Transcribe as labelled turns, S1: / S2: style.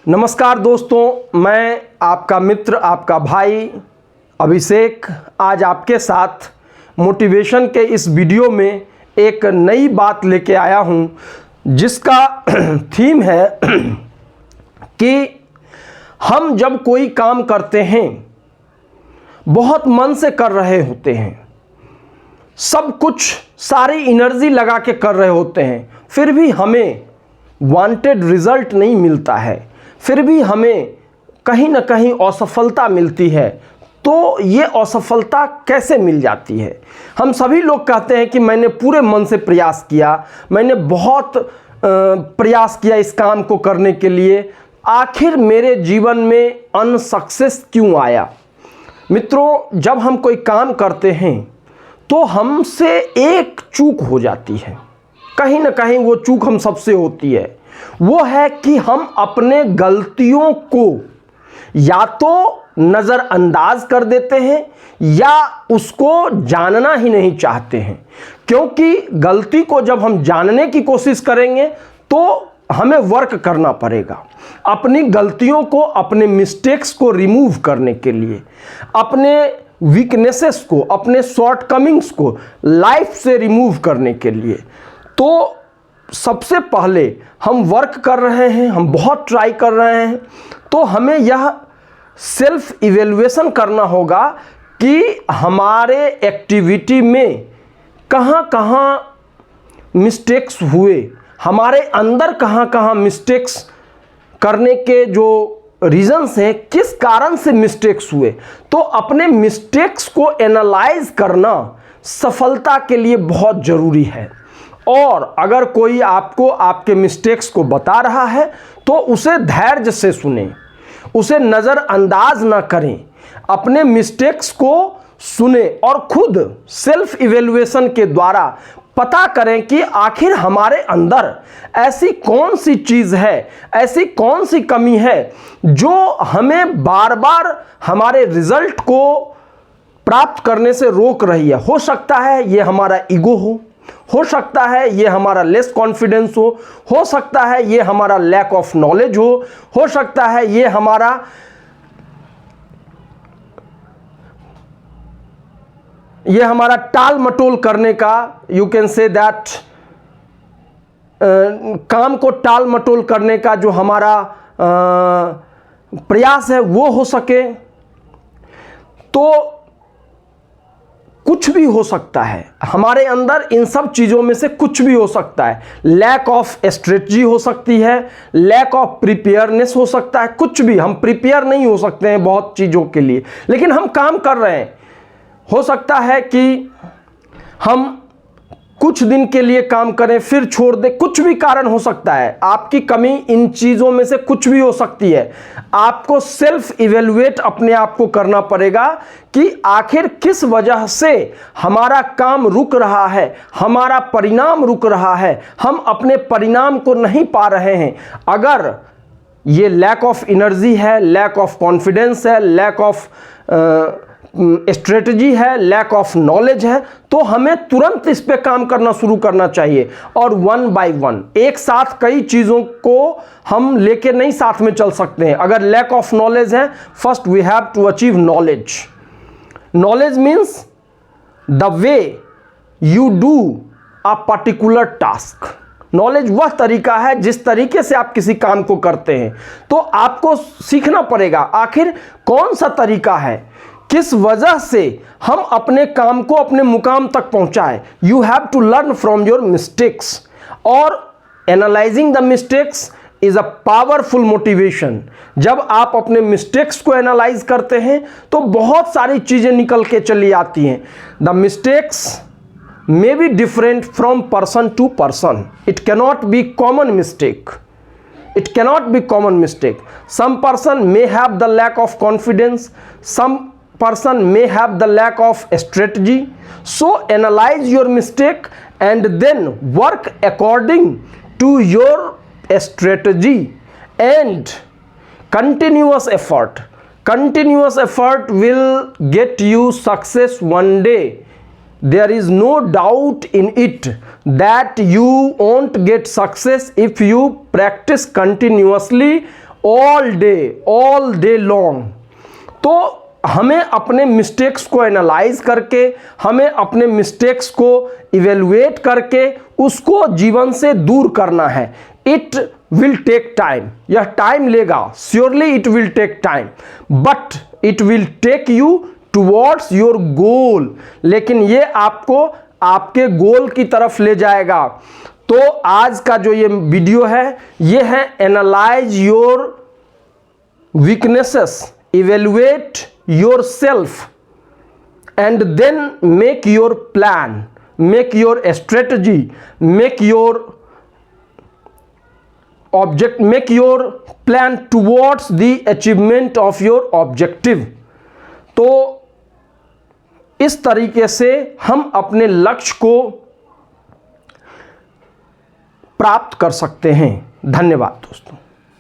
S1: नमस्कार दोस्तों, मैं आपका मित्र, आपका भाई अभिषेक आज आपके साथ मोटिवेशन के इस वीडियो में एक नई बात लेके आया हूं, जिसका थीम है कि हम जब कोई काम करते हैं, बहुत मन से कर रहे होते हैं, सब कुछ सारी एनर्जी लगा के कर रहे होते हैं, फिर भी हमें वांटेड रिजल्ट नहीं मिलता है, फिर भी हमें कहीं ना कहीं असफलता मिलती है। तो ये असफलता कैसे मिल जाती है? हम सभी लोग कहते हैं कि मैंने पूरे मन से प्रयास किया, मैंने बहुत प्रयास किया इस काम को करने के लिए, आखिर मेरे जीवन में अनसक्सेस क्यों आया? मित्रों, जब हम कोई काम करते हैं तो हमसे एक चूक हो जाती है, कहीं ना कहीं वो चूक हम सबसे होती है। वो है कि हम अपने गलतियों को या तो नज़रअंदाज कर देते हैं या उसको जानना ही नहीं चाहते हैं, क्योंकि गलती को जब हम जानने की कोशिश करेंगे तो हमें वर्क करना पड़ेगा अपनी गलतियों को, अपने मिस्टेक्स को रिमूव करने के लिए, अपने वीकनेसेस को, अपने शॉर्टकमिंग्स को लाइफ से रिमूव करने के लिए। तो सबसे पहले हम वर्क कर रहे हैं, हम बहुत ट्राई कर रहे हैं, तो हमें यह सेल्फ इवैल्यूएशन करना होगा कि हमारे एक्टिविटी में कहाँ कहाँ मिस्टेक्स हुए, हमारे अंदर कहाँ कहाँ मिस्टेक्स करने के जो रीजंस हैं, किस कारण से मिस्टेक्स हुए। तो अपने मिस्टेक्स को एनालाइज करना सफलता के लिए बहुत ज़रूरी है। और अगर कोई आपको आपके मिस्टेक्स को बता रहा है तो उसे धैर्य से सुने, उसे नज़रअंदाज ना करें, अपने मिस्टेक्स को सुने और खुद सेल्फ इवैल्यूएशन के द्वारा पता करें कि आखिर हमारे अंदर ऐसी कौन सी चीज़ है, ऐसी कौन सी कमी है जो हमें बार बार हमारे रिजल्ट को प्राप्त करने से रोक रही है। हो सकता है ये हमारा ईगो हो सकता है ये हमारा लेस कॉन्फिडेंस हो सकता है ये हमारा लैक ऑफ नॉलेज हो सकता है ये हमारा टाल मटोल करने का, यू कैन से दैट, काम को टाल मटोल करने का जो हमारा प्रयास है वो हो सके। तो कुछ भी हो सकता है हमारे अंदर, इन सब चीज़ों में से कुछ भी हो सकता है। लैक ऑफ स्ट्रेटजी हो सकती है, लैक ऑफ प्रिपेयरनेस हो सकता है, कुछ भी। हम प्रिपेयर नहीं हो सकते हैं बहुत चीज़ों के लिए, लेकिन हम काम कर रहे हैं। हो सकता है कि हम कुछ दिन के लिए काम करें फिर छोड़ दें, कुछ भी कारण हो सकता है। आपकी कमी इन चीज़ों में से कुछ भी हो सकती है। आपको सेल्फ इवैल्यूएट अपने आप को करना पड़ेगा कि आखिर किस वजह से हमारा काम रुक रहा है, हमारा परिणाम रुक रहा है, हम अपने परिणाम को नहीं पा रहे हैं। अगर ये लैक ऑफ एनर्जी है, लैक ऑफ कॉन्फिडेंस है, लैक ऑफ स्ट्रेटजी है, लैक ऑफ नॉलेज है, तो हमें तुरंत इस पे काम करना शुरू करना चाहिए। और वन बाय वन, एक साथ कई चीज़ों को हम लेके नहीं साथ में चल सकते हैं। अगर लैक ऑफ नॉलेज है, first we have to achieve knowledge. Knowledge means the way you do a particular task. Knowledge वह तरीका है जिस तरीके से आप किसी काम को करते हैं। तो आपको सीखना पड़ेगा आखिर कौन सा तरीका है, किस वजह से हम अपने काम को अपने मुकाम तक पहुंचाए। You have to learn from your mistakes, और analysing the mistakes is a powerful motivation. जब आप अपने मिस्टेक्स को एनालाइज करते हैं तो बहुत सारी चीज़ें निकल के चली आती हैं। The mistakes may be different from person to person. It cannot be common mistake. It cannot be common mistake. Some person may have the lack of confidence. Some person may have the lack of strategy. So analyze your mistake and then work according to your strategy and continuous effort. Continuous effort will get you success one day. There is no doubt in it that you won't get success if you practice continuously all day long. तो हमें अपने mistakes को analyse करके, हमें अपने mistakes को evaluate करके उसको जीवन से दूर करना है। इट विल टेक टाइम, यह टाइम लेगा, surely it will take time, but it will take you towards your goal. लेकिन ये आपको आपके गोल की तरफ ले जाएगा। तो आज का जो ये वीडियो है, ये है analyse your weaknesses, evaluate yourself and then make your plan, make your strategy, make your object, make your plan towards the achievement of your objective. तो इस तरीके से हम अपने लक्ष्य को प्राप्त कर सकते हैं। धन्यवाद दोस्तों।